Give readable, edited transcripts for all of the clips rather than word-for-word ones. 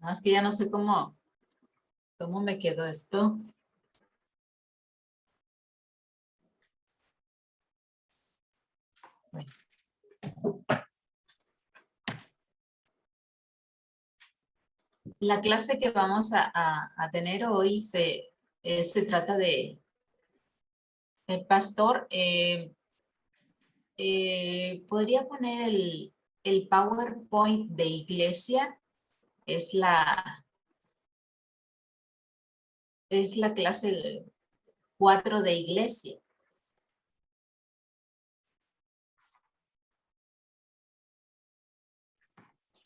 Más que ya no sé cómo me quedó esto. Bueno. La clase que vamos a tener hoy se trata de pastor. ¿Podría poner el PowerPoint de iglesia? Es la clase 4 de iglesia.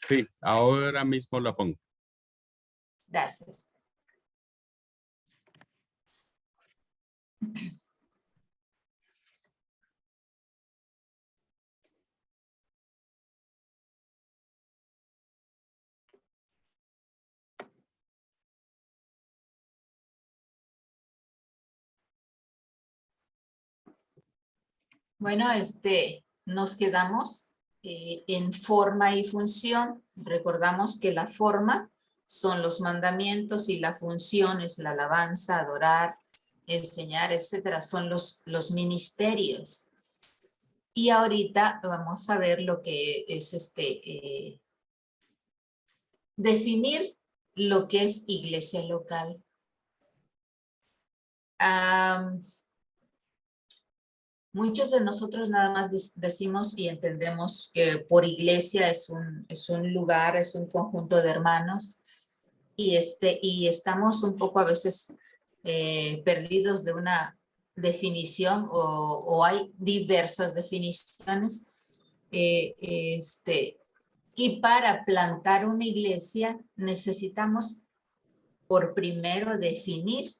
Sí, ahora mismo la pongo. Gracias. Bueno, nos quedamos en forma y función. Recordamos que la forma son los mandamientos y la función es la alabanza, adorar, enseñar, etcétera. Son los ministerios. Y ahorita vamos a ver lo que es definir lo que es iglesia local. Muchos de nosotros nada más decimos y entendemos que por iglesia es un lugar, es un conjunto de hermanos y estamos un poco a veces perdidos de una definición o hay diversas definiciones. Y para plantar una iglesia necesitamos por primero definir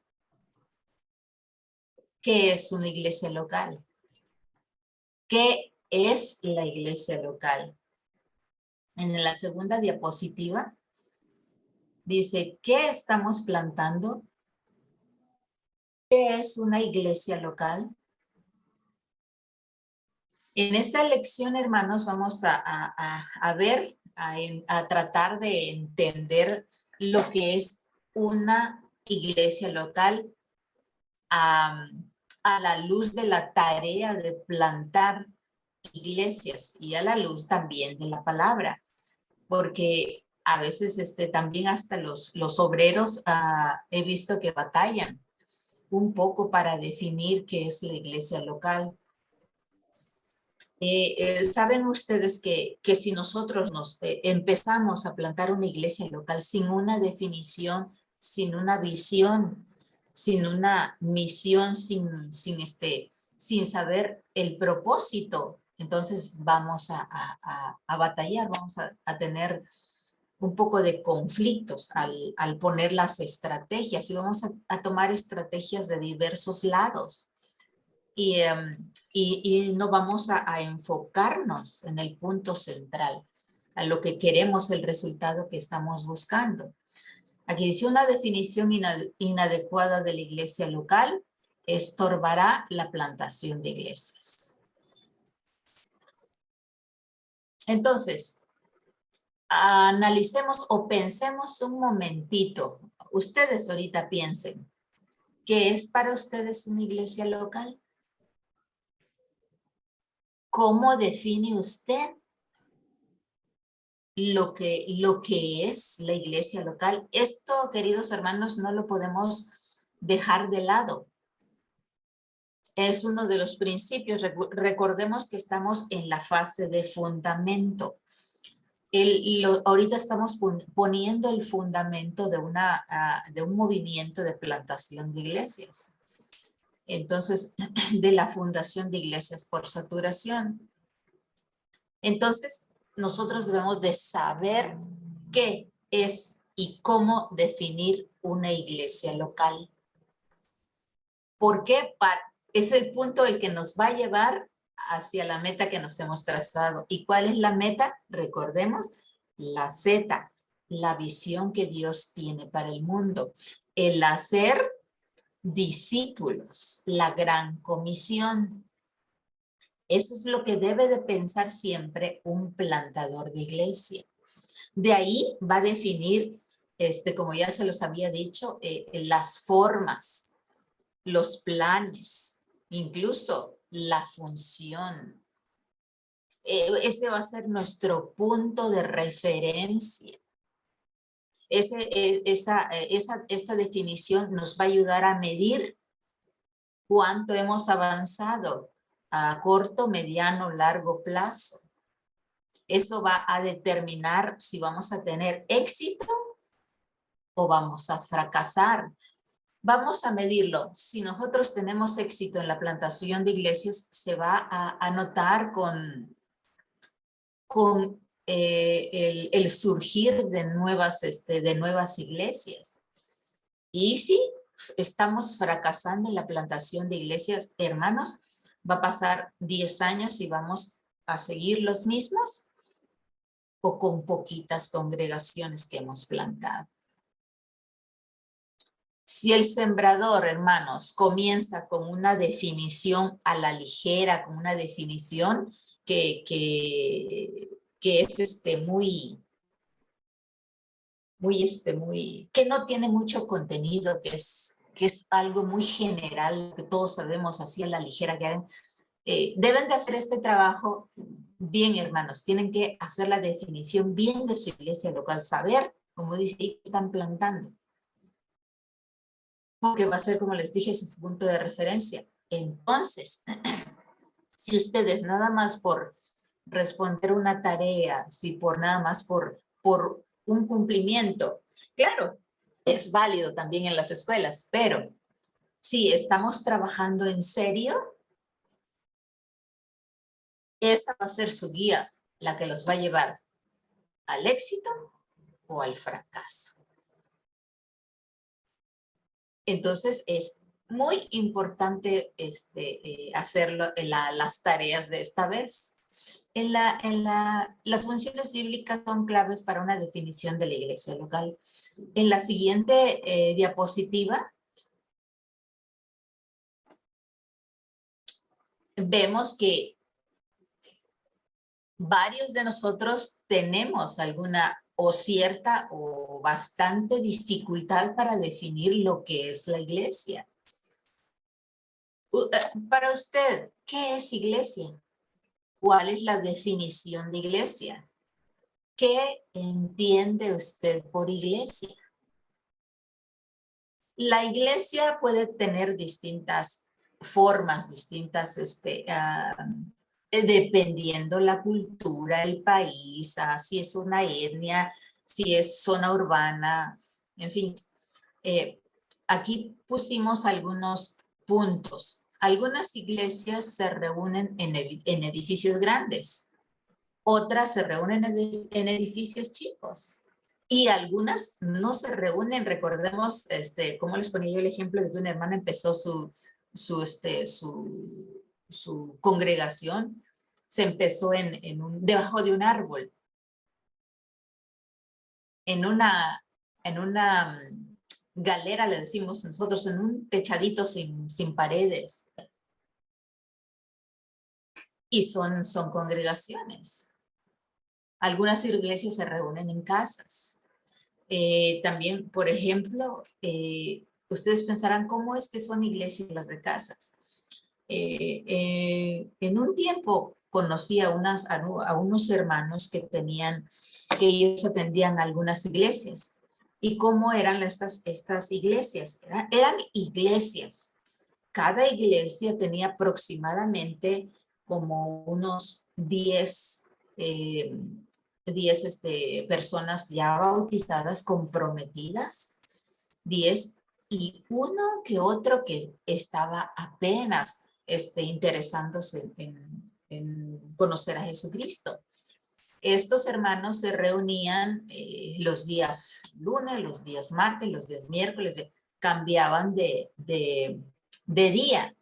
qué es una iglesia local. ¿Qué es la iglesia local? En la segunda diapositiva dice, ¿qué estamos plantando? ¿Qué es una iglesia local? En esta lección, hermanos, vamos a ver, a tratar de entender lo que es una iglesia local a la luz de la tarea de plantar iglesias y a la luz también de la palabra, porque a veces también hasta los obreros he visto que batallan un poco para definir qué es la iglesia local. Saben ustedes que si nosotros nos empezamos a plantar una iglesia local sin una definición, sin una visión, sin una misión, sin saber el propósito, entonces vamos a batallar, vamos a tener un poco de conflictos al poner las estrategias y vamos a tomar estrategias de diversos lados. Y no vamos a enfocarnos en el punto central, a lo que queremos, el resultado que estamos buscando. Aquí dice una definición inadecuada de la iglesia local estorbará la plantación de iglesias. Entonces, analicemos o pensemos un momentito. Ustedes ahorita piensen, ¿qué es para ustedes una iglesia local? ¿Cómo define usted lo que es la iglesia local? Esto, queridos hermanos, no lo podemos dejar de lado. Es uno de los principios. Recordemos que estamos en la fase de fundamento. Ahorita estamos poniendo el fundamento de un movimiento de plantación de iglesias. Entonces, de la fundación de iglesias por saturación. Entonces, nosotros debemos de saber qué es y cómo definir una iglesia local. ¿Por qué? Es el punto el que nos va a llevar hacia la meta que nos hemos trazado. ¿Y cuál es la meta? Recordemos, la Z, la visión que Dios tiene para el mundo. El hacer discípulos, la gran comisión. Eso es lo que debe de pensar siempre un plantador de iglesia. De ahí va a definir como ya se los había dicho, las formas, los planes, incluso la función. Ese va a ser nuestro punto de referencia. Esta definición nos va a ayudar a medir cuánto hemos avanzado a corto, mediano, largo plazo. Eso va a determinar si vamos a tener éxito o vamos a fracasar. Vamos a medirlo. Si nosotros tenemos éxito en la plantación de iglesias, se va a notar con el surgir de nuevas iglesias. Y si estamos fracasando en la plantación de iglesias, hermanos, va a pasar 10 años y vamos a seguir los mismos o con poquitas congregaciones que hemos plantado. Si el sembrador, hermanos, comienza con una definición a la ligera, con una definición que es que no tiene mucho contenido, que es algo muy general, que todos sabemos así a la ligera, que deben de hacer este trabajo bien, hermanos, tienen que hacer la definición bien de su iglesia local, saber, como dice, que están plantando. Porque va a ser, como les dije, su punto de referencia. Entonces, si ustedes nada más por responder una tarea, si por nada más por un cumplimiento, claro, es válido también en las escuelas, pero si estamos trabajando en serio, esa va a ser su guía, la que los va a llevar al éxito o al fracaso. Entonces, es muy importante hacerlo en las tareas de esta vez. Las funciones bíblicas son claves para una definición de la iglesia local. En la siguiente diapositiva, vemos que varios de nosotros tenemos alguna o cierta o bastante dificultad para definir lo que es la iglesia. Para usted, ¿qué es iglesia? ¿Cuál es la definición de iglesia? ¿Qué entiende usted por iglesia? La iglesia puede tener distintas formas, distintas, dependiendo la cultura, el país, si es una etnia, si es zona urbana, en fin. Aquí pusimos algunos puntos. Algunas iglesias se reúnen en edificios grandes, otras se reúnen en edificios chicos y algunas no se reúnen. Recordemos, como les ponía yo el ejemplo de que una hermana empezó su congregación, se empezó debajo de un árbol, en una galera, le decimos nosotros, en un techadito sin paredes. Y son congregaciones. Algunas iglesias se reúnen en casas. También, por ejemplo, ustedes pensarán, ¿cómo es que son iglesias las de casas? En un tiempo conocí a unos hermanos que ellos atendían algunas iglesias. ¿Y cómo eran estas iglesias? Eran iglesias. Cada iglesia tenía aproximadamente como unos 10 personas ya bautizadas, comprometidas, 10, y uno que otro que estaba apenas interesándose en conocer a Jesucristo. Estos hermanos se reunían los días lunes, los días martes, los días miércoles, cambiaban de día.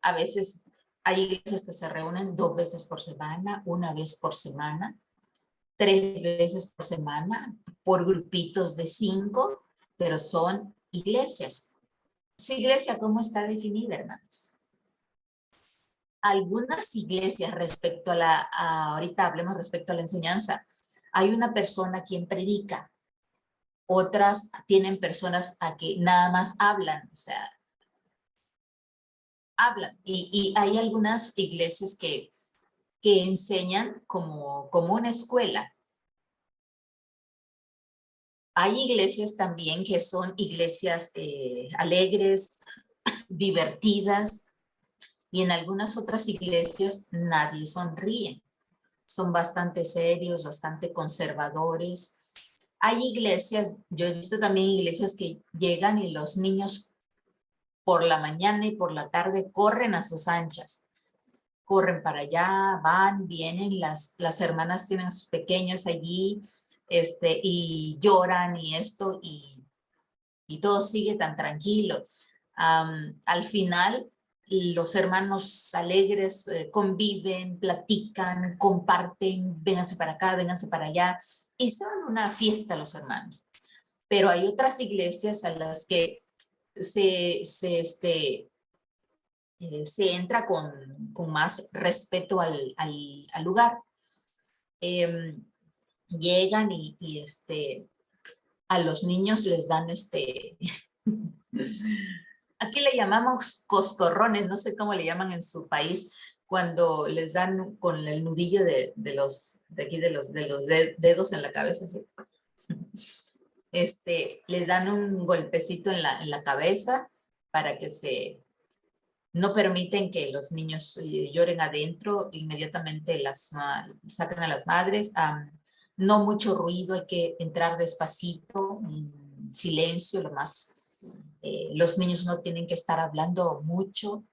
A veces hay iglesias que se reúnen 2 veces por semana, 1 vez por semana, 3 veces por semana, por grupitos de 5, pero son iglesias. ¿Su iglesia cómo está definida, hermanos? Algunas iglesias respecto ahorita hablemos respecto a la enseñanza, hay una persona quien predica, Otras tienen personas a que nada más hablan, o sea, hablan. Y hay algunas iglesias que enseñan como una escuela. Hay iglesias también que son iglesias alegres, divertidas, y en algunas otras iglesias nadie sonríe. Son bastante serios, bastante conservadores. Hay iglesias, yo he visto también iglesias que llegan y los niños por la mañana y por la tarde corren a sus anchas. Corren para allá, van, vienen, las hermanas tienen a sus pequeños allí, y lloran y esto, y todo sigue tan tranquilo. Al final, los hermanos alegres conviven, platican, comparten, vénganse para acá, vénganse para allá, y son una fiesta los hermanos. Pero hay otras iglesias a las que se entra con más respeto al lugar. Llegan y a los niños les dan aquí le llamamos coscorrones, no sé cómo le llaman en su país, cuando les dan con el nudillo de los dedos en la cabeza, ¿sí? Les dan un golpecito en la cabeza para que no permiten que los niños lloren adentro, inmediatamente sacan a las madres. No mucho ruido, hay que entrar despacito, en silencio, los niños no tienen que estar hablando mucho.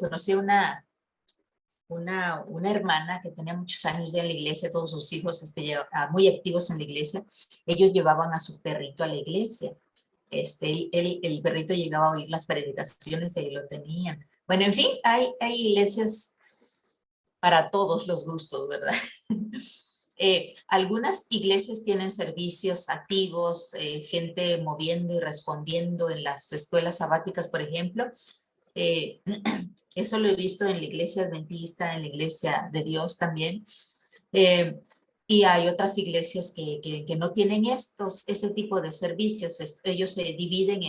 Conocí una hermana que tenía muchos años ya en la iglesia, todos sus hijos muy activos en la iglesia. Ellos llevaban a su perrito a la iglesia. El perrito llegaba a oír las predicaciones y ahí lo tenían. Bueno, en fin, hay iglesias para todos los gustos, ¿verdad? Algunas iglesias tienen servicios activos, gente moviendo y respondiendo en las escuelas sabáticas, por ejemplo. Eso lo he visto en la iglesia adventista, en la iglesia de Dios también. Y hay otras iglesias que no tienen ese tipo de servicios. Ellos se dividen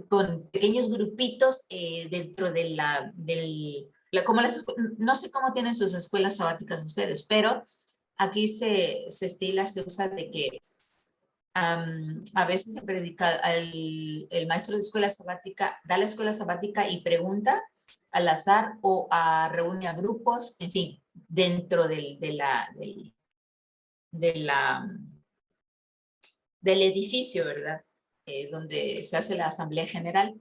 con pequeños grupitos dentro de no sé cómo tienen sus escuelas sabáticas ustedes, pero aquí se usa de que a veces se predica, el maestro de escuela sabática da la escuela sabática y pregunta al azar o reúne a grupos, en fin, dentro del edificio, ¿verdad? Donde se hace la asamblea general.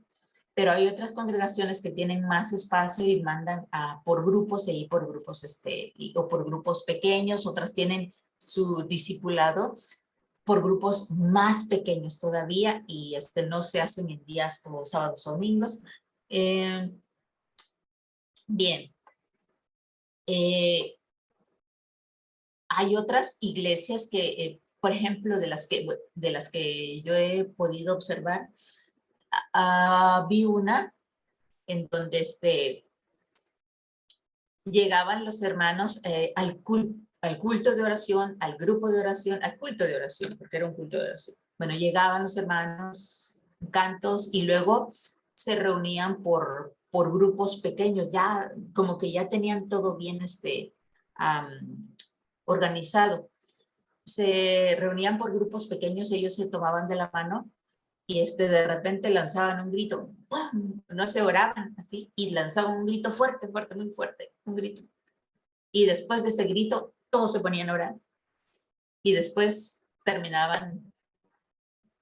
Pero hay otras congregaciones que tienen más espacio y mandan por grupos y por grupos, o por grupos pequeños. Otras tienen su discipulado por grupos más pequeños todavía y no se hacen en días como sábados o domingos. Bien. Hay otras iglesias que, por ejemplo, de las que yo he podido observar, vi una en donde llegaban los hermanos al culto de oración, al grupo de oración, al culto de oración, porque era un culto de oración. Bueno, llegaban los hermanos, cantos, y luego se reunían por grupos pequeños, ya como que ya tenían todo bien organizado. Se reunían por grupos pequeños, ellos se tomaban de la mano y de repente lanzaban un grito, ¡pum! No se oraban así, y lanzaban un grito fuerte, fuerte, muy fuerte, un grito. Y después de ese grito, todos se ponían a orar. Y después terminaban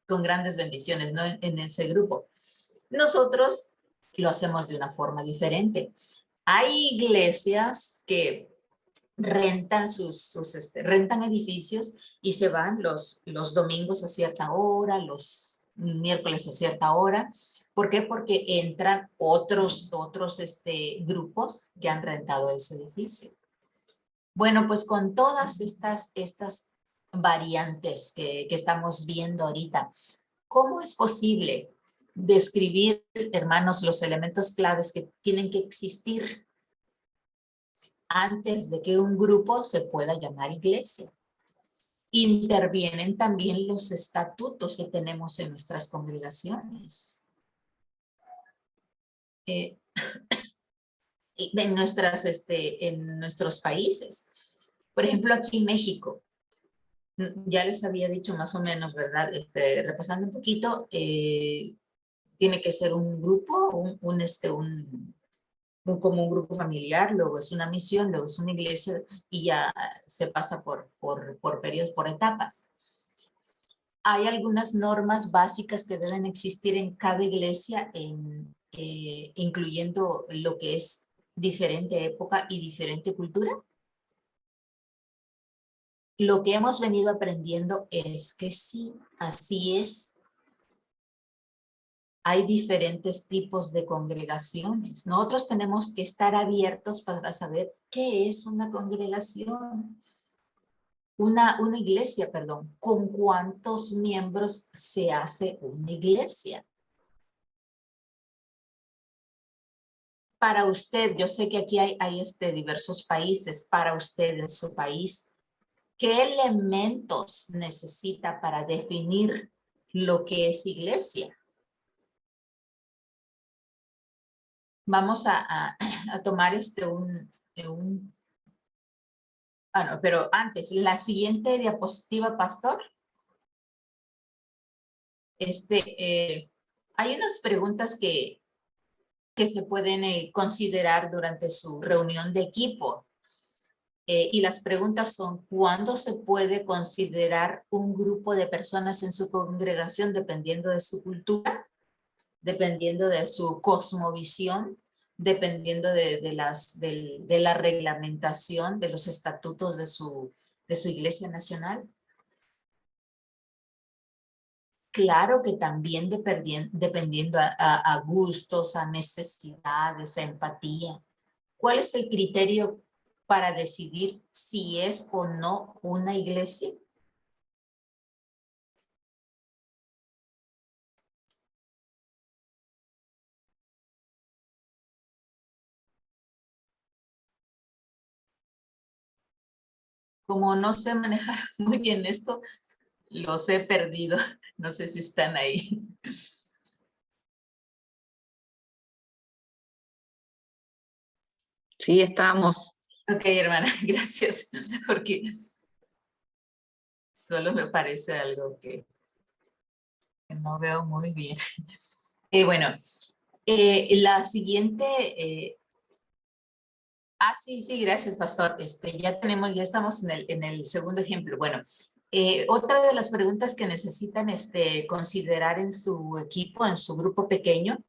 con grandes bendiciones, ¿no? En ese grupo. Nosotros lo hacemos de una forma diferente. Hay iglesias que rentan rentan edificios y se van los domingos a cierta hora, los miércoles a cierta hora. ¿Por qué? Porque entran otros grupos que han rentado ese edificio. Bueno, pues con todas estas variantes que estamos viendo ahorita, ¿cómo es posible describir, hermanos, los elementos claves que tienen que existir antes de que un grupo se pueda llamar iglesia? intervienen también los estatutos que tenemos en nuestras congregaciones. En nuestros países. Por ejemplo, aquí en México, ya les había dicho más o menos, ¿verdad? Repasando un poquito, tiene que ser un grupo, como un grupo familiar, luego es una misión, luego es una iglesia y ya se pasa por periodos, por etapas. Hay algunas normas básicas que deben existir en cada iglesia, incluyendo lo que es diferente época y diferente cultura. Lo que hemos venido aprendiendo es que sí, así es. Hay diferentes tipos de congregaciones. Nosotros tenemos que estar abiertos para saber qué es una congregación. Una iglesia, perdón. ¿Con cuántos miembros se hace una iglesia? Para usted, yo sé que aquí hay diversos países. Para usted en su país, ¿qué elementos necesita para definir lo que es iglesia? Vamos a tomar no, pero antes, la siguiente diapositiva, pastor. Hay unas preguntas que se pueden considerar durante su reunión de equipo. Y las preguntas son, ¿cuándo se puede considerar un grupo de personas en su congregación dependiendo de su cultura, dependiendo de su cosmovisión, dependiendo de la reglamentación, de los estatutos de su iglesia nacional? Claro que también dependiendo a gustos, a necesidades, a empatía. ¿Cuál es el criterio para decidir si es o no una iglesia? Como no sé manejar muy bien esto, los he perdido. No sé si están ahí. Sí, estamos. Ok, hermana, gracias. Porque solo me parece algo que no veo muy bien. Bueno, la siguiente... sí, gracias, pastor. Ya estamos en el segundo ejemplo. Bueno, otra de las preguntas que necesitan considerar en su equipo, en su grupo pequeño,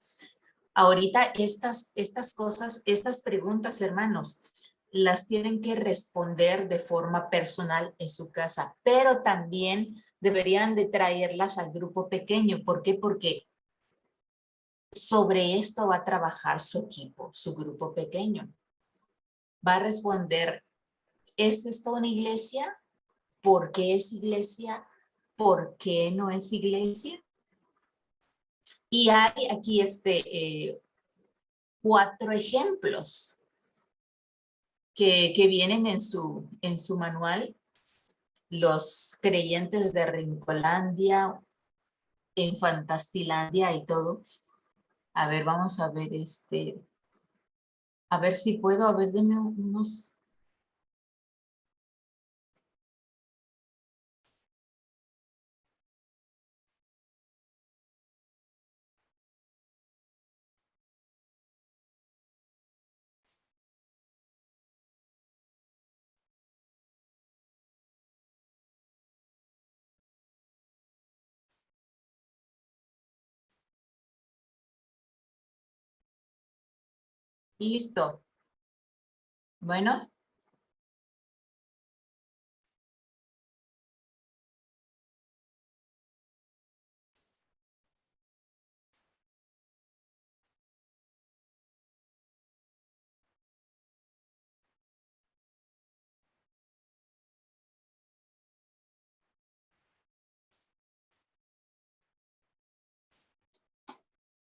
ahorita estas preguntas, hermanos, las tienen que responder de forma personal en su casa, pero también deberían de traerlas al grupo pequeño. ¿Por qué? Porque sobre esto va a trabajar su equipo, su grupo pequeño. Va a responder, ¿es esto una iglesia? ¿Por qué es iglesia? ¿Por qué no es iglesia? Y hay aquí 4 ejemplos que vienen en su manual. Los creyentes de Rincolandia, en Fantastilandia y todo. A ver, vamos a ver a ver si puedo, a ver, denme unos... Listo. Bueno.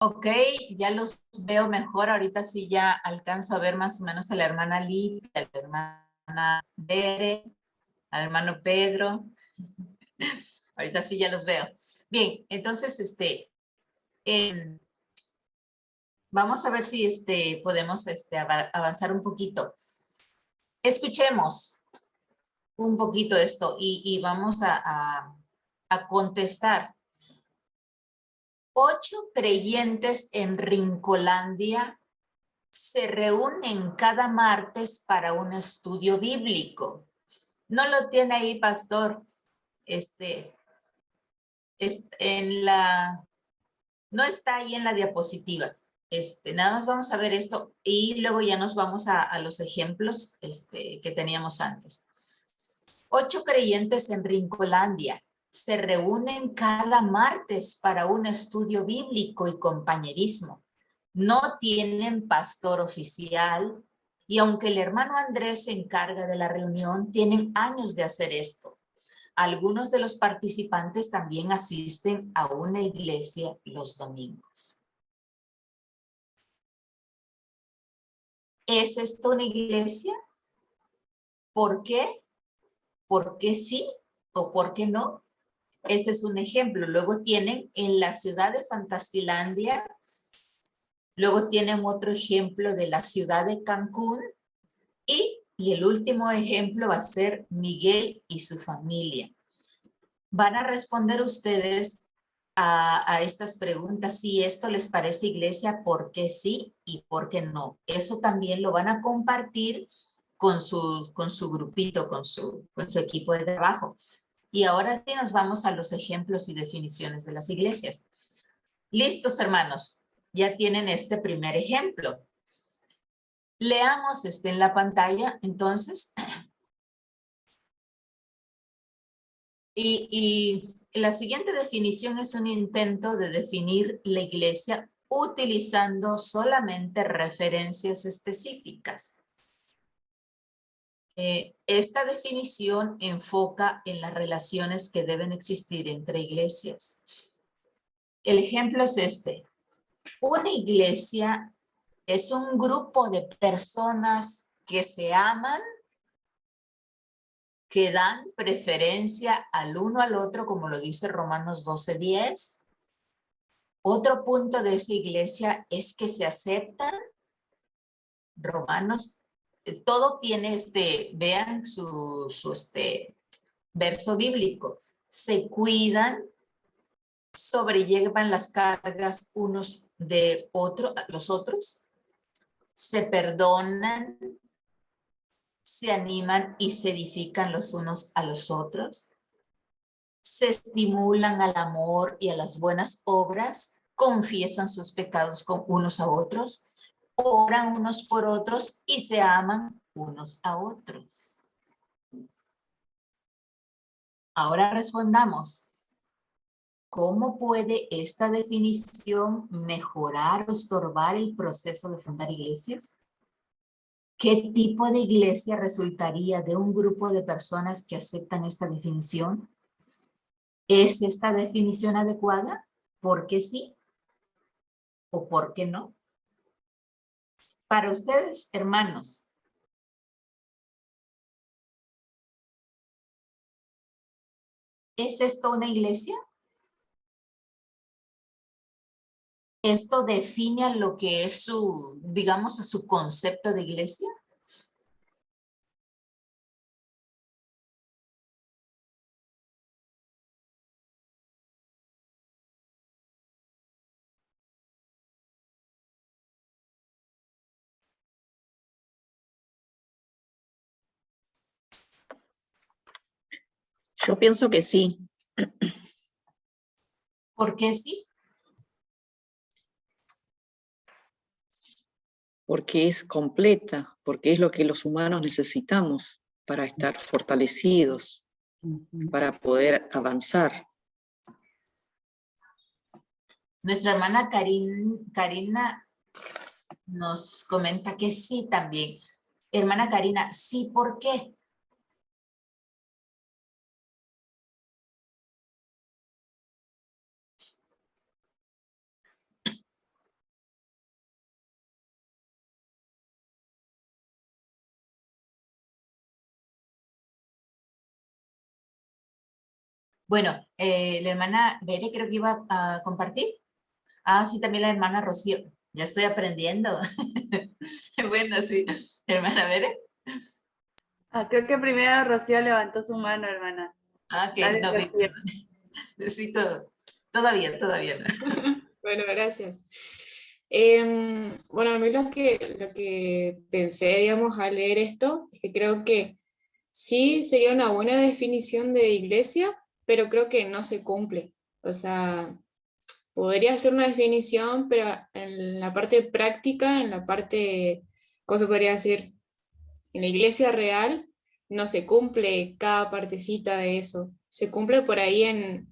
Ok, ya los veo mejor. Ahorita sí ya alcanzo a ver más o menos a la hermana Lidia, a la hermana Bere, al hermano Pedro. Ahorita sí ya los veo. Bien, entonces, vamos a ver si podemos avanzar un poquito. Escuchemos un poquito esto y vamos a contestar. 8 creyentes en Rincolandia se reúnen cada martes para un estudio bíblico. No lo tiene ahí, pastor. No está ahí en la diapositiva. Nada más vamos a ver esto y luego ya nos vamos a los ejemplos que teníamos antes. 8 creyentes en Rincolandia se reúnen cada martes para un estudio bíblico y compañerismo. No tienen pastor oficial y aunque el hermano Andrés se encarga de la reunión, tienen años de hacer esto. Algunos de los participantes también asisten a una iglesia los domingos. ¿Es esto una iglesia? ¿Por qué? ¿Por qué sí o por qué no? Ese es un ejemplo. Luego tienen en la ciudad de Fantastilandia, luego tienen otro ejemplo de la ciudad de Cancún y el último ejemplo va a ser Miguel y su familia. Van a responder ustedes a estas preguntas, si esto les parece iglesia, por qué sí y por qué no. Eso también lo van a compartir con su grupito, con su equipo de trabajo. Y ahora sí nos vamos a los ejemplos y definiciones de las iglesias. Listos, hermanos, ya tienen este primer ejemplo. Leamos en la pantalla, entonces. Y la siguiente definición es un intento de definir la iglesia utilizando solamente referencias específicas. Esta definición enfoca en las relaciones que deben existir entre iglesias. El ejemplo es este. Una iglesia es un grupo de personas que se aman, que dan preferencia al uno al otro, como lo dice Romanos 12:10. Otro punto de esa iglesia es que se aceptan. Romanos, todo tiene vean su verso bíblico. Se cuidan, sobrellevan las cargas unos de los otros, se perdonan, se animan y se edifican los unos a los otros, se estimulan al amor y a las buenas obras, confiesan sus pecados con unos a otros, oran unos por otros y se aman unos a otros. Ahora respondamos. ¿Cómo puede esta definición mejorar o estorbar el proceso de fundar iglesias? ¿Qué tipo de iglesia resultaría de un grupo de personas que aceptan esta definición? ¿Es esta definición adecuada? ¿Por qué sí? ¿O por qué no? Para ustedes, hermanos, ¿es esto una iglesia? ¿Esto define a lo que es digamos, su concepto de iglesia? Yo pienso que sí. ¿Por qué sí? Porque es completa, porque es lo que los humanos necesitamos para estar fortalecidos, para poder avanzar. Nuestra hermana Karina nos comenta que sí también. Hermana Karina, sí, ¿por qué? Bueno, la hermana Bere creo que iba a compartir. Ah, sí, también la hermana Rocío. Ya estoy aprendiendo. Bueno, sí. Hermana Bere. Creo que primero Rocío levantó su mano, hermana. Ah, ok, Dale, no, Rocío. sí, todavía, todavía no. Bueno, gracias. Bueno, a mí lo que pensé, digamos, al leer esto, es que creo que sí sería una buena definición de iglesia, pero creo que no se cumple. O sea, podría ser una definición, pero en la parte práctica, en la parte, ¿cómo se podría decir? En la iglesia real no se cumple cada partecita de eso. Se cumple por ahí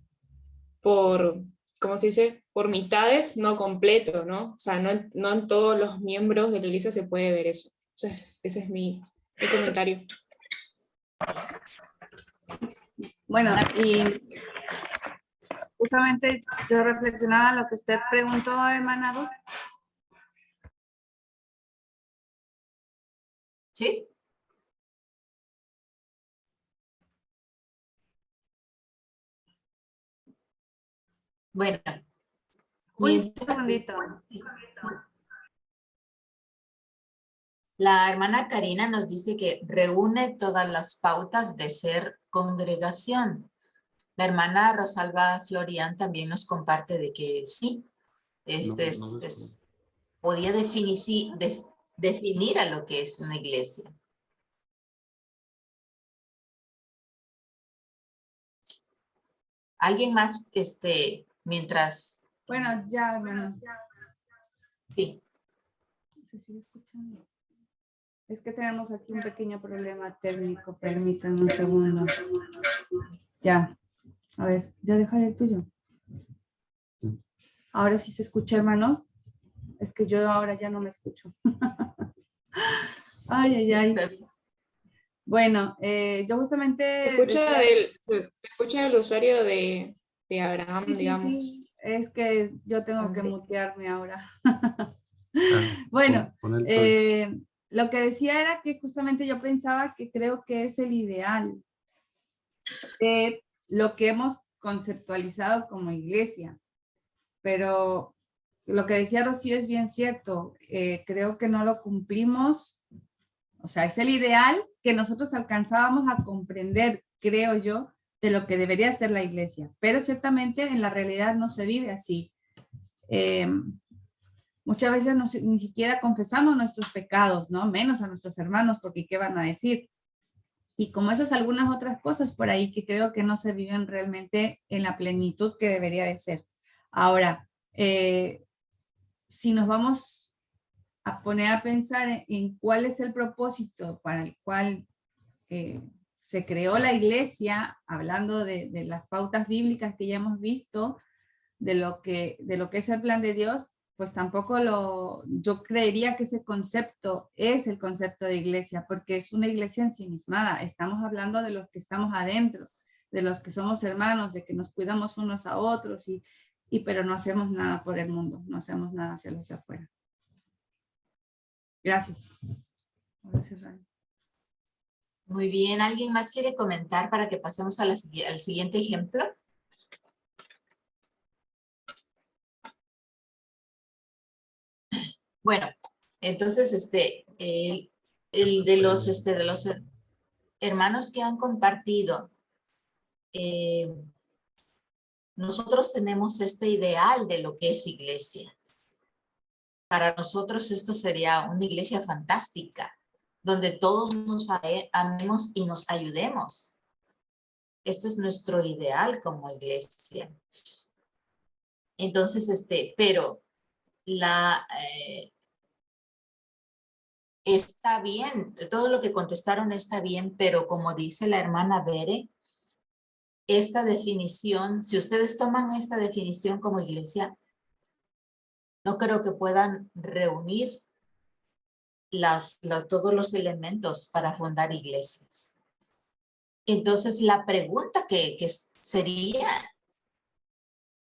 por, ¿cómo se dice? Por mitades, no completo, ¿no? O sea, no en todos los miembros de la iglesia se puede ver eso. Entonces, ese es mi comentario. Bueno, y justamente yo reflexionaba en lo que usted preguntó, hermana Ruth. ¿Sí? Bueno. Un Mientras, segundito. la hermana Karina nos dice que reúne todas las pautas de ser congregación. La hermana Rosalba Florian también nos comparte de que sí, podía definir a lo que es una iglesia. ¿Alguien más, mientras? Bueno, ya, hermano. Sí. ¿Se sigue escuchando? Es que tenemos aquí un pequeño problema técnico. Permítanme un segundo. Ya. A ver, ya dejaré el tuyo. Ahora sí se escucha, hermanos. Es que yo ahora ya no me escucho. Ay, ay, ay. Bueno, yo justamente... Se escucha el usuario de Abraham, Sí, digamos. sí, es que yo tengo que mutearme ahora. Bueno, lo que decía era que justamente yo pensaba que creo que es el ideal de lo que hemos conceptualizado como iglesia, pero lo que decía Rocío es bien cierto, creo que no lo cumplimos, o sea, es el ideal que nosotros alcanzábamos a comprender, creo yo, de lo que debería ser la iglesia, pero ciertamente en la realidad no se vive así. Muchas veces ni siquiera confesamos nuestros pecados, ¿no? Menos a nuestros hermanos, porque ¿qué van a decir? Y como esas algunas otras cosas por ahí que creo que no se viven realmente en la plenitud que debería de ser. Ahora, si nos vamos a poner a pensar en cuál es el propósito para el cual se creó la iglesia, hablando de las pautas bíblicas que ya hemos visto, de lo que es el plan de Dios, pues tampoco yo creería que ese concepto es el concepto de iglesia, porque es una iglesia ensimismada. Estamos hablando de los que estamos adentro, de los que somos hermanos, de que nos cuidamos unos a otros, pero no hacemos nada por el mundo, no hacemos nada hacia los de afuera. Gracias. Muy bien, ¿alguien más quiere comentar para que pasemos al siguiente ejemplo? Bueno, entonces, el de los hermanos que han compartido, nosotros tenemos este ideal de lo que es iglesia. Para nosotros esto sería una iglesia fantástica, donde todos nos amemos y nos ayudemos. Esto es nuestro ideal como iglesia. Entonces, pero está bien, todo lo que contestaron está bien, pero como dice la hermana Bere, esta definición, si ustedes toman esta definición como iglesia, no creo que puedan reunir todos los elementos para fundar iglesias. Entonces, la pregunta que sería,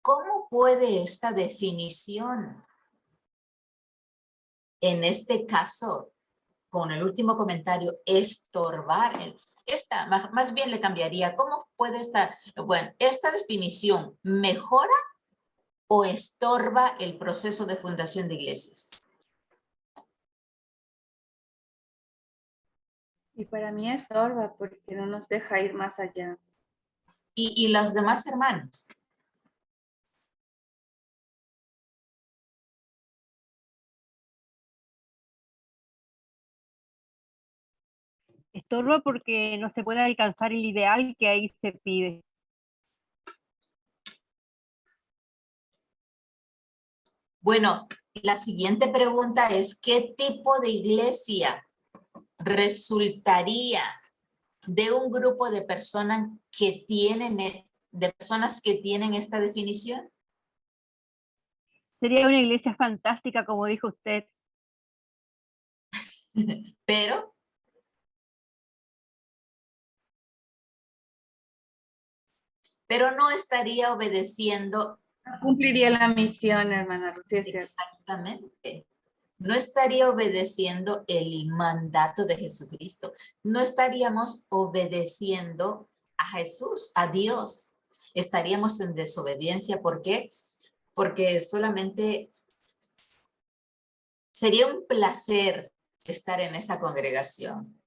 ¿cómo puede esta definición, en este caso, con el último comentario, estorbar. Esta, más bien le cambiaría, ¿cómo puede estar? Bueno, esta definición mejora o estorba el proceso de fundación de iglesias. Y para mí estorba porque no nos deja ir más allá. Y los demás hermanos. Estorba porque no se puede alcanzar el ideal que ahí se pide. Bueno, la siguiente pregunta es, ¿qué tipo de iglesia resultaría de un grupo de personas que tienen esta definición? Sería una iglesia fantástica, como dijo usted. Pero no estaría obedeciendo. No cumpliría la misión, hermana Ruth, es cierto. Exactamente. No estaría obedeciendo el mandato de Jesucristo. No estaríamos obedeciendo a Jesús, a Dios. Estaríamos en desobediencia. ¿Por qué? Porque solamente sería un placer estar en esa congregación.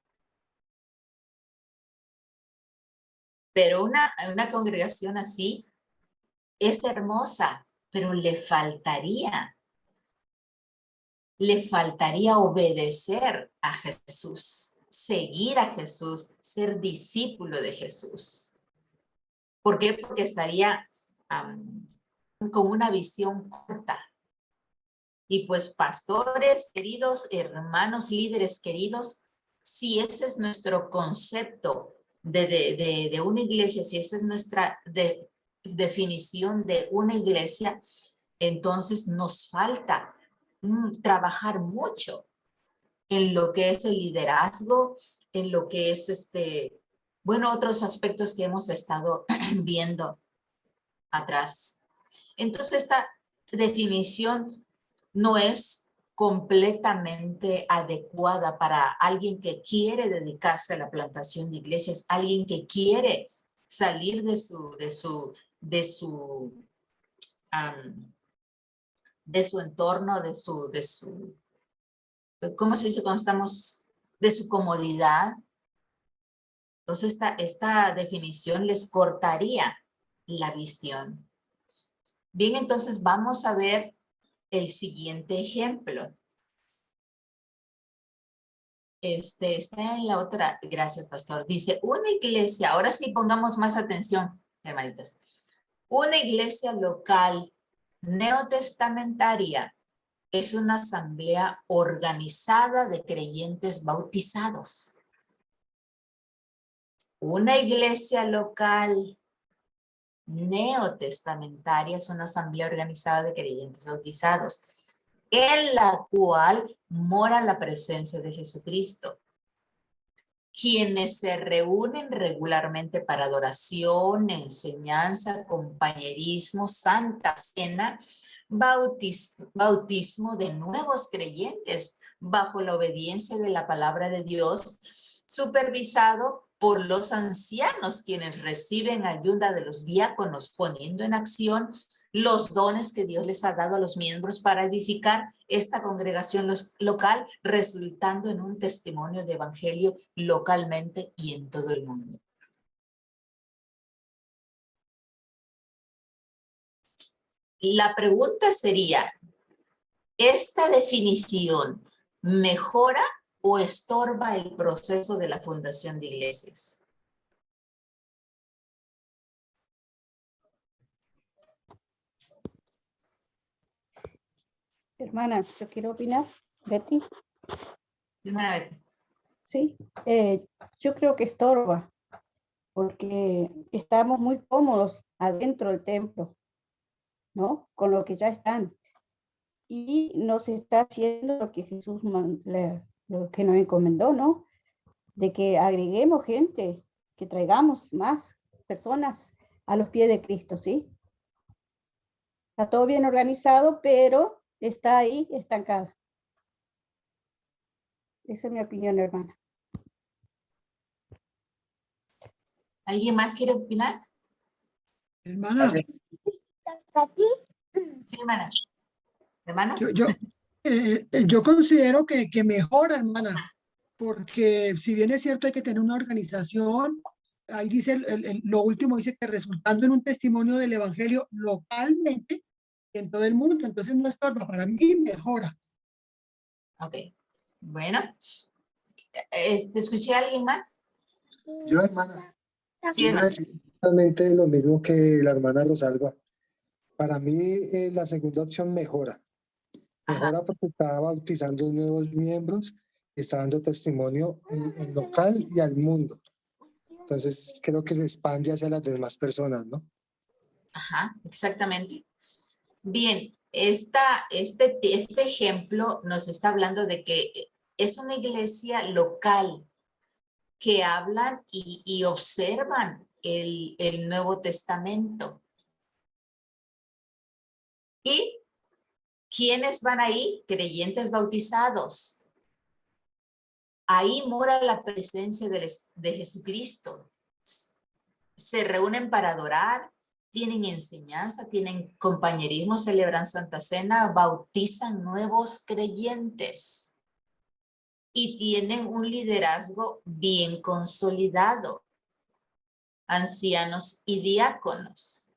Pero una congregación así es hermosa, pero le faltaría obedecer a Jesús, seguir a Jesús, ser discípulo de Jesús. ¿Por qué? Porque estaría con una visión corta. Y pues pastores queridos, hermanos, líderes queridos, si ese es nuestro concepto de una iglesia, si esa es nuestra definición de una iglesia, entonces nos falta trabajar mucho en lo que es el liderazgo, en lo que es otros aspectos que hemos estado viendo atrás. Entonces esta definición no es completamente adecuada para alguien que quiere dedicarse a la plantación de iglesias, alguien que quiere salir de su entorno, ¿cómo se dice cuando estamos? De su comodidad. Entonces esta definición les cortaría la visión. Bien, entonces vamos a ver el siguiente ejemplo. Está en la otra, gracias pastor. Dice, una iglesia, ahora sí pongamos más atención, hermanitas. Una iglesia local neotestamentaria es una asamblea organizada de creyentes bautizados. Una iglesia local neotestamentaria es una asamblea organizada de creyentes bautizados, en la cual mora la presencia de Jesucristo, quienes se reúnen regularmente para adoración, enseñanza, compañerismo, santa cena, bautismo de nuevos creyentes bajo la obediencia de la palabra de Dios, supervisado por los ancianos, quienes reciben ayuda de los diáconos, poniendo en acción los dones que Dios les ha dado a los miembros para edificar esta congregación local, resultando en un testimonio de evangelio localmente y en todo el mundo. La pregunta sería, ¿esta definición mejora o estorba el proceso de la fundación de iglesias? Hermana, yo quiero opinar. Betty. Sí, yo creo que estorba, porque estamos muy cómodos adentro del templo, ¿no? Con lo que ya están. Y nos está haciendo lo que Jesús lo que nos encomendó, ¿no? De que agreguemos gente, que traigamos más personas a los pies de Cristo, ¿sí? Está todo bien organizado, pero está ahí estancada. Esa es mi opinión, hermana. ¿Alguien más quiere opinar? Hermana, Sí, hermana. ¿Hermano? yo considero que mejora, hermana, porque si bien es cierto hay que tener una organización, ahí dice, lo último dice que resultando en un testimonio del evangelio localmente en todo el mundo, entonces no estorba, para mí mejora. Ok. Bueno. ¿Escuché a alguien más? Yo, hermana, Sí, iba a hermano. decir exactamente lo mismo que la hermana Rosalba. Para mí, la segunda opción mejora. Ajá. Mejora porque está bautizando nuevos miembros, está dando testimonio en local y al mundo. Entonces, creo que se expande hacia las demás personas, ¿no? Ajá, exactamente. Bien, este ejemplo nos está hablando de que es una iglesia local que hablan y observan el Nuevo Testamento. ¿Y quiénes van ahí? Creyentes bautizados. Ahí mora la presencia de Jesucristo. Se reúnen para adorar, tienen enseñanza, tienen compañerismo, celebran Santa Cena, bautizan nuevos creyentes y tienen un liderazgo bien consolidado, ancianos y diáconos.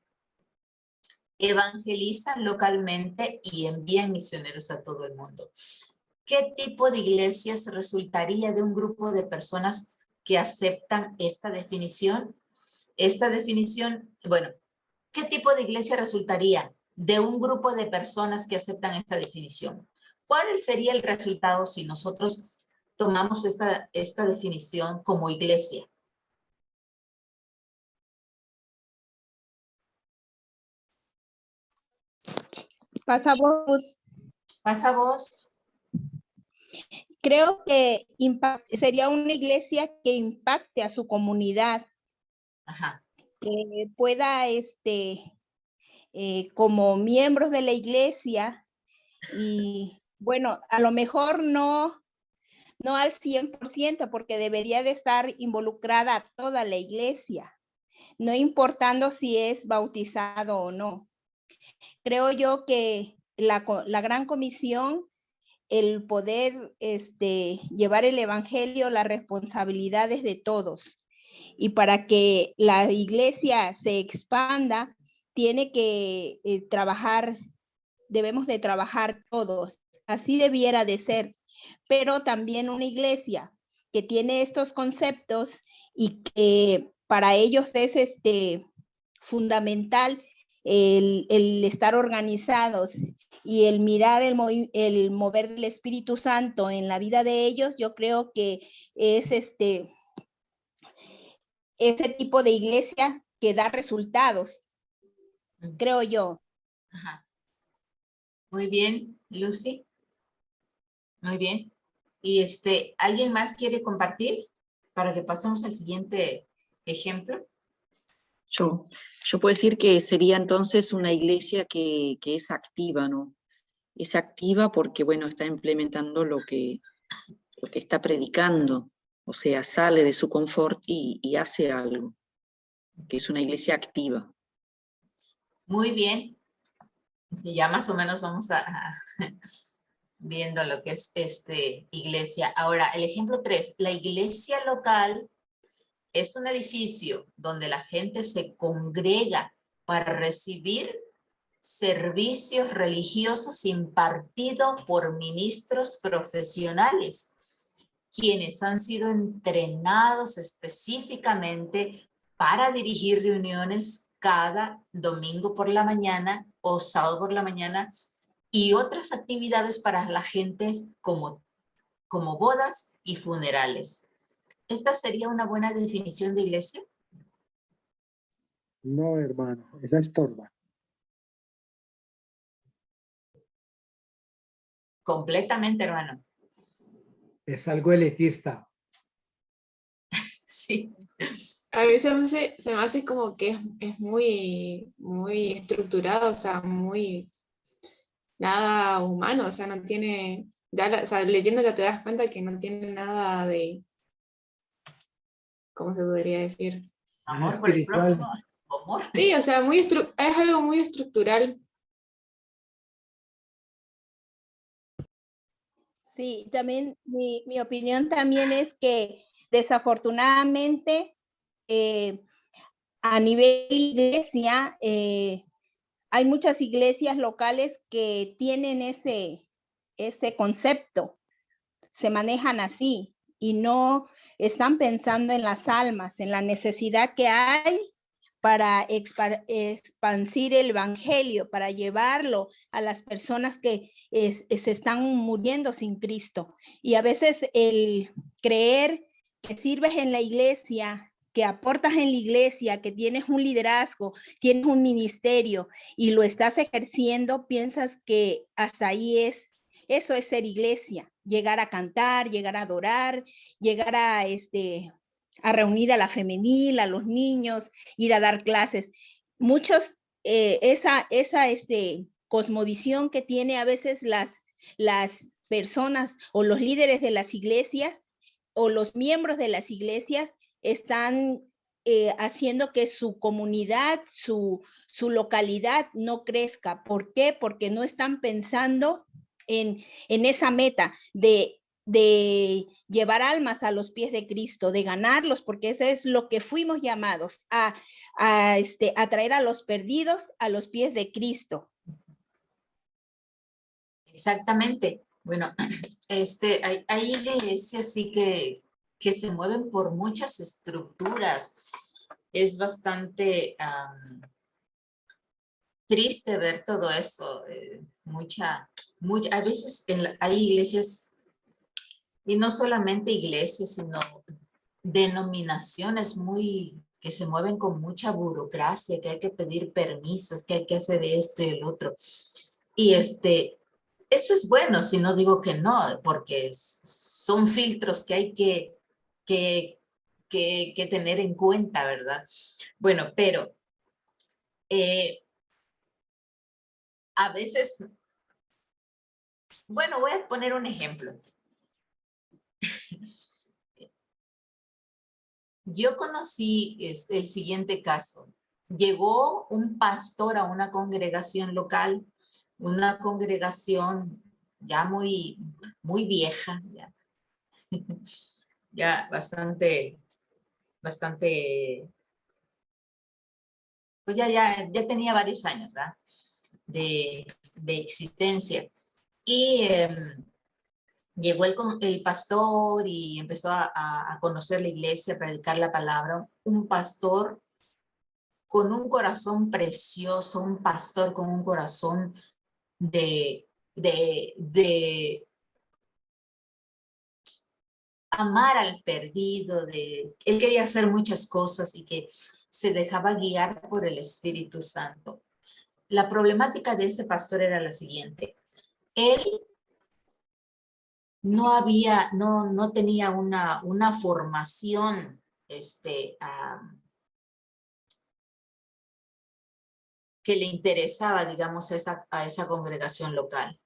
Evangelizan localmente y envían misioneros a todo el mundo. ¿Qué tipo de iglesias resultaría de un grupo de personas que aceptan esta definición? Esta definición, bueno, ¿qué tipo de iglesia resultaría de un grupo de personas que aceptan esta definición? ¿Cuál sería el resultado si nosotros tomamos esta definición como iglesia? Pasa voz. Pasa vos. Creo que sería una iglesia que impacte a su comunidad. Ajá. Que pueda, como miembros de la iglesia, y bueno, a lo mejor no al 100%, porque debería de estar involucrada toda la iglesia, no importando si es bautizado o no. Creo yo que la gran comisión, el poder llevar el evangelio, las responsabilidades de todos. Y para que la iglesia se expanda, tiene que debemos de trabajar todos. Así debiera de ser. Pero también una iglesia que tiene estos conceptos y que para ellos es fundamental el estar organizados y el mirar el mover del Espíritu Santo en la vida de ellos, yo creo que es ese tipo de iglesia que da resultados, creo yo. Ajá. Muy bien, Lucy. Muy bien. Y ¿alguien más quiere compartir para que pasemos al siguiente ejemplo? Yo puedo decir que sería entonces una iglesia que es activa, ¿no? Es activa porque, bueno, está implementando lo que está predicando, o sea, sale de su confort y hace algo, que es una iglesia activa. Muy bien. Ya más o menos vamos viendo lo que es iglesia. Ahora, el ejemplo 3, la iglesia local es un edificio donde la gente se congrega para recibir servicios religiosos impartidos por ministros profesionales, quienes han sido entrenados específicamente para dirigir reuniones cada domingo por la mañana o sábado por la mañana y otras actividades para la gente como bodas y funerales. ¿Esta sería una buena definición de iglesia? No, hermano, esa estorba. Completamente, hermano. Es algo elitista. Sí. A veces se me hace como que es muy, muy estructurado, o sea, muy nada humano, o sea, no tiene ya o sea, leyéndola te das cuenta que no tiene nada de, ¿cómo se podría decir? Amor por el espiritual. prójimo. Amor. Sí, o sea, es algo muy estructural. Sí, también mi opinión también es que desafortunadamente a nivel iglesia hay muchas iglesias locales que tienen ese concepto, se manejan así y no están pensando en las almas, en la necesidad que hay para expandir el evangelio, para llevarlo a las personas que se están muriendo sin Cristo. Y a veces el creer que sirves en la iglesia, que aportas en la iglesia, que tienes un liderazgo, tienes un ministerio y lo estás ejerciendo, piensas que hasta ahí eso es ser iglesia, llegar a cantar, llegar a adorar, llegar a reunir a la femenil, a los niños, ir a dar clases. Muchos, esa cosmovisión que tiene a veces las personas o los líderes de las iglesias o los miembros de las iglesias están haciendo que su comunidad, su localidad no crezca. ¿Por qué? Porque no están pensando en esa meta de llevar almas a los pies de Cristo, de ganarlos, porque eso es lo que fuimos llamados, a traer a los perdidos a los pies de Cristo. Exactamente. Bueno, hay iglesias sí que se mueven por muchas estructuras. Es bastante triste ver todo eso. A veces hay iglesias, y no solamente iglesias, sino denominaciones que se mueven con mucha burocracia, que hay que pedir permisos, que hay que hacer esto y el otro. Y eso es bueno, si no digo que no, porque son filtros que hay que tener en cuenta, ¿verdad? Bueno, pero a veces, bueno, voy a poner un ejemplo. Yo conocí el siguiente caso. Llegó un pastor a una congregación local, una congregación ya muy vieja, ya bastante, pues ya tenía varios años, ¿verdad? De existencia. Y llegó el pastor y empezó a conocer la iglesia, a predicar la palabra. Un pastor con un corazón precioso, un pastor con un corazón de amar al perdido, él quería hacer muchas cosas y que se dejaba guiar por el Espíritu Santo. La problemática de ese pastor era la siguiente. Él no tenía una formación que le interesaba, digamos, a esa congregación local.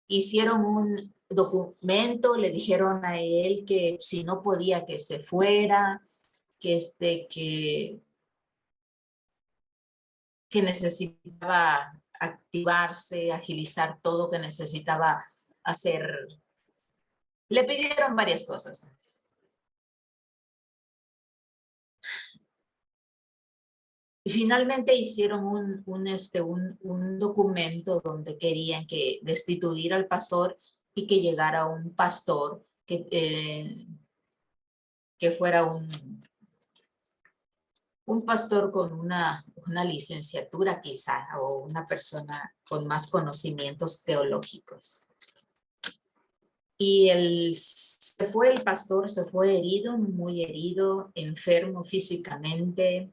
Hicieron un documento, le dijeron a él que si no podía que se fuera, que necesitaba activarse, agilizar todo, que necesitaba hacer. Le pidieron varias cosas. Y finalmente hicieron un documento donde querían destituir al pastor y que llegara un pastor que fuera un pastor con una licenciatura quizá, o una persona con más conocimientos teológicos. Y el pastor se fue herido, muy herido, enfermo físicamente,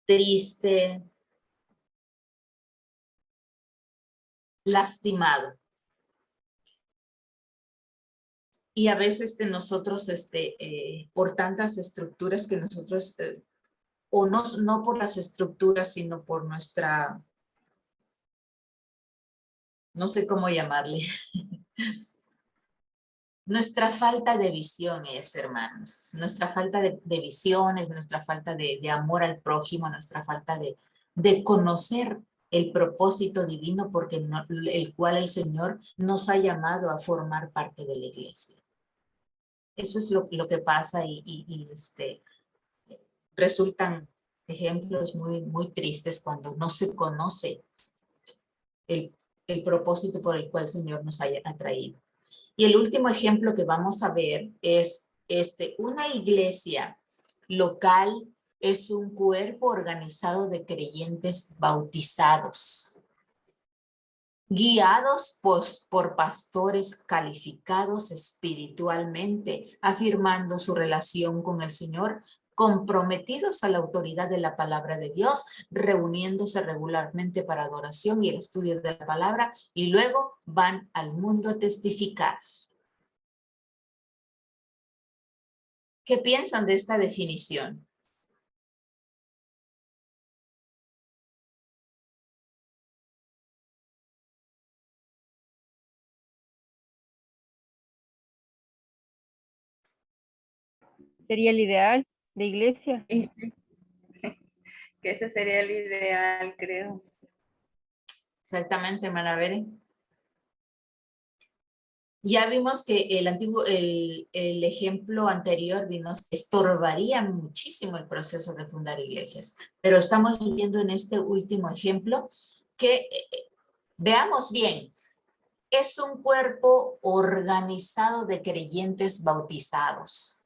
triste, lastimado. Y a veces nosotros, por tantas estructuras que nosotros, o no por las estructuras, sino por nuestra no sé cómo llamarle. Nuestra falta de visiones, hermanos, nuestra falta de visiones, nuestra falta de amor al prójimo, nuestra falta de conocer el propósito divino porque el cual el Señor nos ha llamado a formar parte de la iglesia. Eso es lo que pasa y resultan ejemplos muy tristes cuando no se conoce el propósito por el cual el Señor nos haya atraído. Y el último ejemplo que vamos a ver es una iglesia local es un cuerpo organizado de creyentes bautizados, guiados por pastores calificados espiritualmente, afirmando su relación con el Señor, comprometidos a la autoridad de la palabra de Dios, reuniéndose regularmente para adoración y el estudio de la palabra, y luego van al mundo a testificar. ¿Qué piensan de esta definición? ¿Sería el ideal de iglesia? Que ese sería el ideal, creo. Exactamente, hermana Bere. Ya vimos que el ejemplo anterior vimos que estorbaría muchísimo el proceso de fundar iglesias, pero estamos viendo en este último ejemplo que veamos bien, es un cuerpo organizado de creyentes bautizados,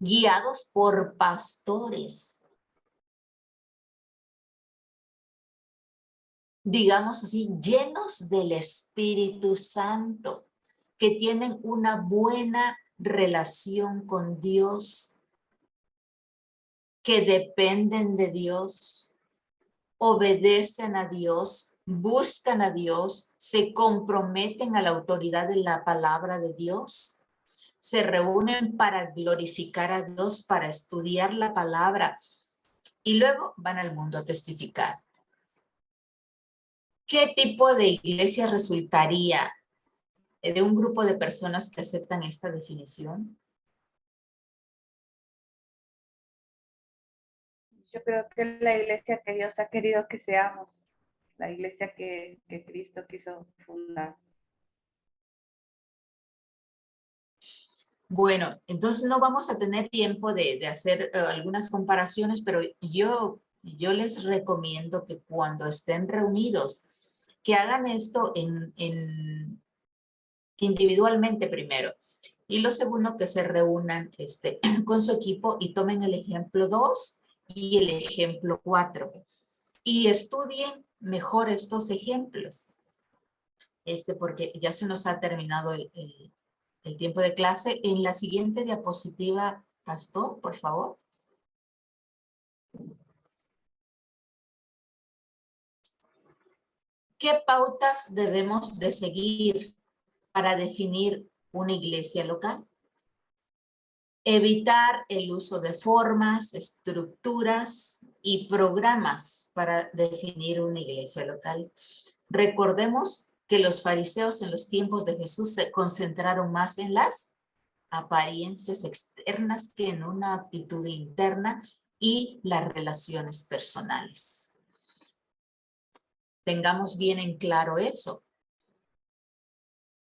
guiados por pastores, digamos así, llenos del Espíritu Santo, que tienen una buena relación con Dios, que dependen de Dios, obedecen a Dios, buscan a Dios, se comprometen a la autoridad de la palabra de Dios, se reúnen para glorificar a Dios, para estudiar la palabra y luego van al mundo a testificar. ¿Qué tipo de iglesia resultaría de un grupo de personas que aceptan esta definición? Yo creo que la iglesia que Dios ha querido que seamos, la iglesia que Cristo quiso fundar. Bueno, entonces no vamos a tener tiempo de hacer algunas comparaciones, pero yo les recomiendo que cuando estén reunidos, que hagan esto individualmente primero. Y lo segundo, que se reúnan con su equipo y tomen el ejemplo 2 y el ejemplo 4. Y estudien mejor estos ejemplos. Porque ya se nos ha terminado el tiempo de clase. En la siguiente diapositiva, Pastor, por favor. ¿Qué pautas debemos de seguir para definir una iglesia local? Evitar el uso de formas, estructuras y programas para definir una iglesia local. Recordemos que los fariseos en los tiempos de Jesús se concentraron más en las apariencias externas que en una actitud interna y las relaciones personales. Tengamos bien en claro eso.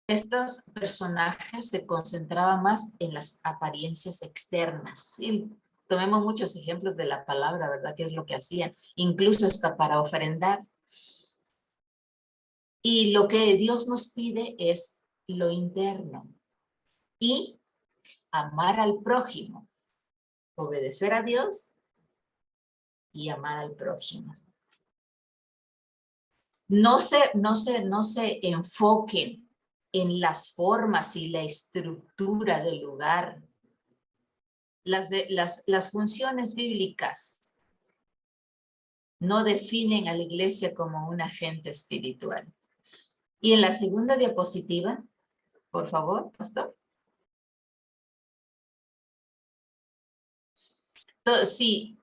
Estos personajes se concentraban más en las apariencias externas. Y tomemos muchos ejemplos de la palabra, ¿verdad? ¿Qué es lo que hacían? Incluso hasta para ofrendar. Y lo que Dios nos pide es lo interno. Y amar al prójimo. Obedecer a Dios y amar al prójimo. No se enfoquen en las formas y la estructura del lugar. Las funciones bíblicas no definen a la iglesia como un agente espiritual. Y en la segunda diapositiva, por favor, Pastor. Sí,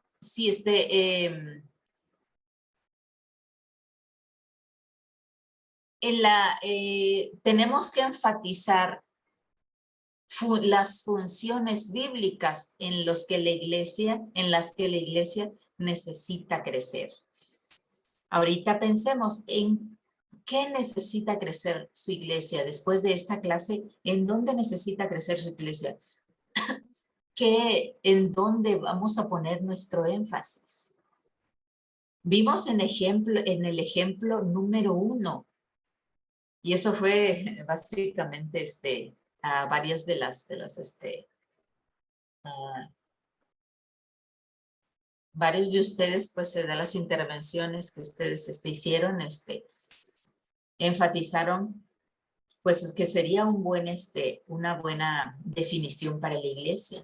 tenemos que enfatizar las funciones bíblicas en las que la iglesia necesita crecer. Ahorita pensemos en qué necesita crecer su iglesia después de esta clase. ¿En dónde necesita crecer su iglesia? ¿En dónde vamos a poner nuestro énfasis? Vimos en el ejemplo número 1. Y eso fue básicamente varias de las varios de ustedes, pues, de las intervenciones que ustedes hicieron, enfatizaron, pues, que sería una buena definición para la iglesia.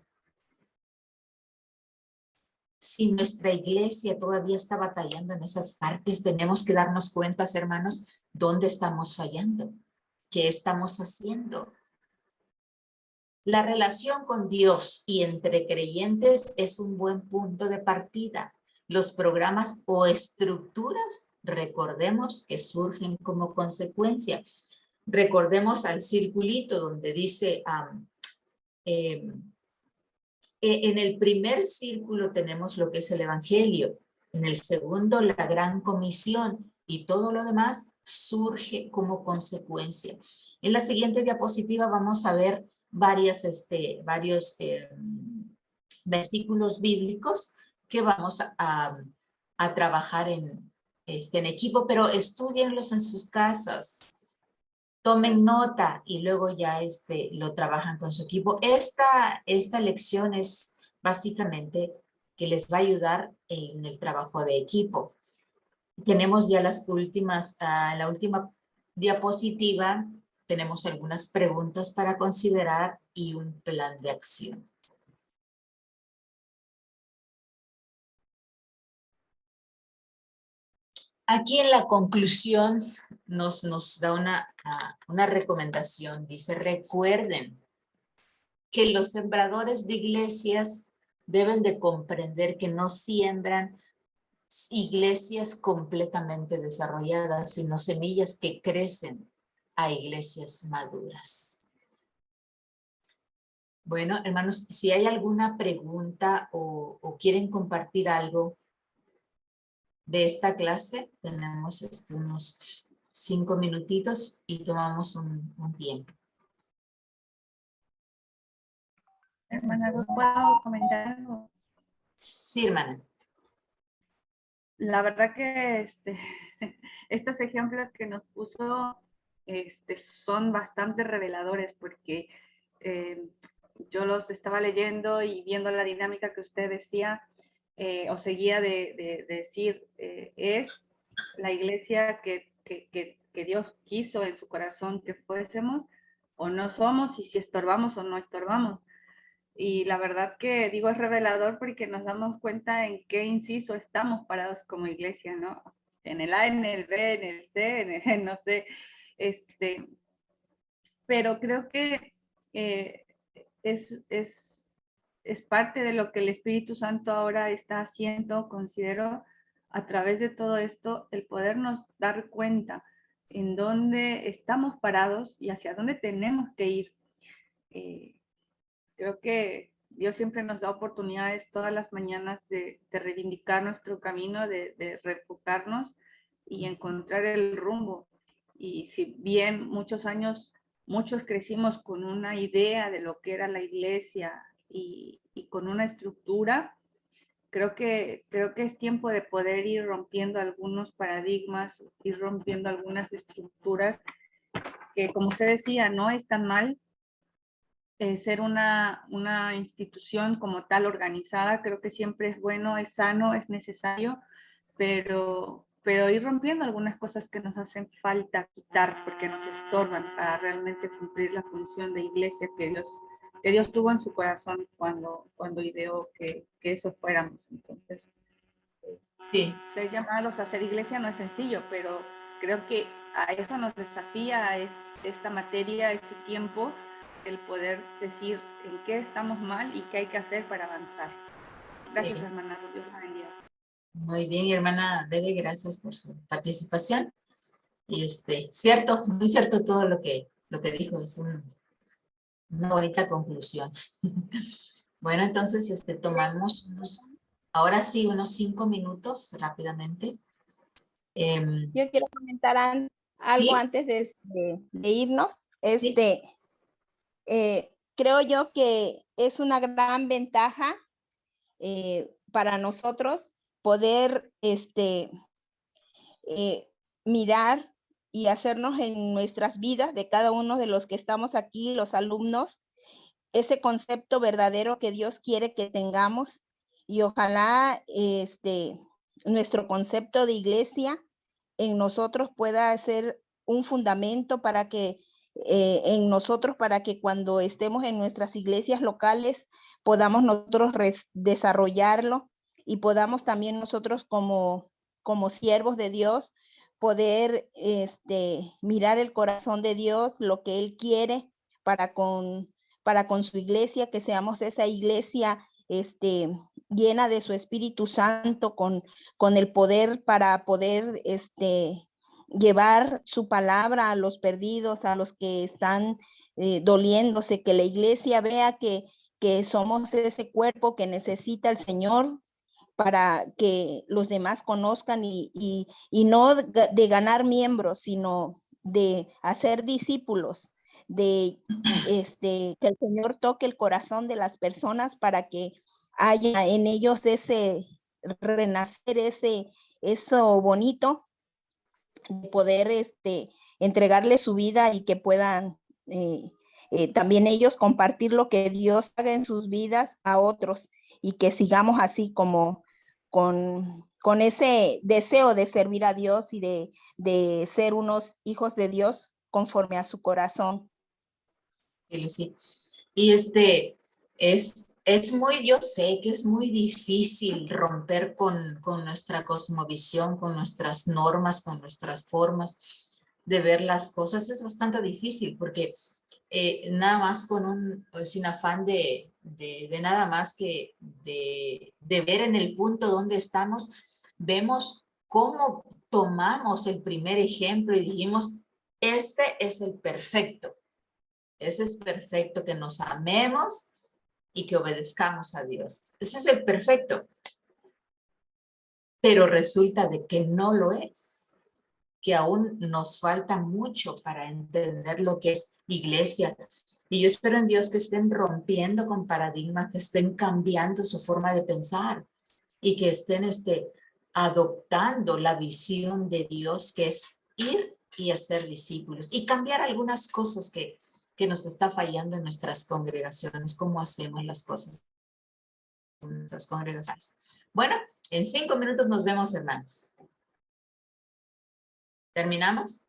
Si nuestra iglesia todavía está batallando en esas partes, tenemos que darnos cuenta, hermanos, dónde estamos fallando, qué estamos haciendo. La relación con Dios y entre creyentes es un buen punto de partida. Los programas o estructuras, recordemos que surgen como consecuencia. Recordemos al circulito donde dice, en el primer círculo tenemos lo que es el Evangelio, en el segundo la Gran Comisión y todo lo demás surge como consecuencia. En la siguiente diapositiva vamos a ver varios versículos bíblicos que vamos a trabajar en equipo, pero estudienlos en sus casas. Tomen nota y luego ya lo trabajan con su equipo. Esta lección es básicamente que les va a ayudar en el trabajo de equipo. Tenemos ya la última diapositiva. Tenemos algunas preguntas para considerar y un plan de acción. Aquí en la conclusión nos da una recomendación. Dice, recuerden que los sembradores de iglesias deben de comprender que no siembran iglesias completamente desarrolladas, sino semillas que crecen a iglesias maduras. Bueno, hermanos, si hay alguna pregunta o quieren compartir algo de esta clase, tenemos unos 5 minutitos y tomamos un tiempo. Hermana, ¿puedo comentar algo? Sí, hermana. La verdad que estos ejemplos que nos puso son bastante reveladores porque yo los estaba leyendo y viendo la dinámica que usted decía o seguía de decir, es la iglesia que Dios quiso en su corazón que fuésemos o no somos, y si estorbamos o no estorbamos. Y la verdad que digo es revelador porque nos damos cuenta en qué inciso estamos parados como iglesia, ¿no? En el A, en el B, en el C, en el no sé. Pero creo que es parte de lo que el Espíritu Santo ahora está haciendo, considero, a través de todo esto, el podernos dar cuenta en dónde estamos parados y hacia dónde tenemos que ir. Creo que Dios siempre nos da oportunidades todas las mañanas de reivindicar nuestro camino, de reenfocarnos y encontrar el rumbo. Y si bien muchos años, muchos crecimos con una idea de lo que era la iglesia y con una estructura, creo que es tiempo de poder ir rompiendo algunos paradigmas, ir rompiendo algunas estructuras que, como usted decía, no es tan mal. Ser una institución como tal organizada, creo que siempre es bueno, es sano, es necesario, pero ir rompiendo algunas cosas que nos hacen falta quitar porque nos estorban para realmente cumplir la función de iglesia que Dios tuvo en su corazón cuando ideó que eso fuéramos. Entonces, sí, ser llamados a ser iglesia no es sencillo, pero creo que a eso nos desafía esta materia, este tiempo, el poder decir en qué estamos mal y qué hay que hacer para avanzar. Gracias, hermana. Dios la bendiga. Muy bien, hermana Bere, gracias por su participación. Y cierto, muy cierto todo lo que dijo, es una bonita conclusión. Bueno, entonces tomamos ahora sí unos 5 minutos rápidamente. Yo quiero comentar algo ¿sí? antes de irnos. Sí. Creo yo que es una gran ventaja para nosotros poder mirar y hacernos en nuestras vidas de cada uno de los que estamos aquí, los alumnos, ese concepto verdadero que Dios quiere que tengamos, y ojalá nuestro concepto de iglesia en nosotros pueda ser un fundamento para que en nosotros, para que cuando estemos en nuestras iglesias locales podamos nosotros desarrollarlo y podamos también nosotros como siervos de Dios poder mirar el corazón de Dios, lo que Él quiere para con su iglesia, que seamos esa iglesia llena de su Espíritu Santo, con el poder para poder llevar su palabra a los perdidos, a los que están doliéndose, que la iglesia vea que somos ese cuerpo que necesita el Señor para que los demás conozcan y no de ganar miembros, sino de hacer discípulos, de que el Señor toque el corazón de las personas para que haya en ellos ese renacer, eso bonito de poder entregarle su vida y que puedan también ellos compartir lo que Dios haga en sus vidas a otros, y que sigamos así como con ese deseo de servir a Dios y de ser unos hijos de Dios conforme a su corazón. Sí. Y es muy, yo sé que es muy difícil romper con nuestra cosmovisión, con nuestras normas, con nuestras formas de ver las cosas. Es bastante difícil porque nada más sin afán de nada más que de ver en el punto donde estamos, vemos cómo tomamos el primer ejemplo y dijimos, este es el perfecto. Ese es perfecto, que nos amemos y que obedezcamos a Dios. Ese es el perfecto. Pero resulta de que no lo es, que aún nos falta mucho para entender lo que es iglesia. Y yo espero en Dios que estén rompiendo con paradigmas, que estén cambiando su forma de pensar y que estén adoptando la visión de Dios, que es ir y hacer discípulos y cambiar algunas cosas que nos está fallando en nuestras congregaciones, cómo hacemos las cosas en nuestras congregaciones. Bueno, en 5 minutos nos vemos, hermanos. ¿Terminamos?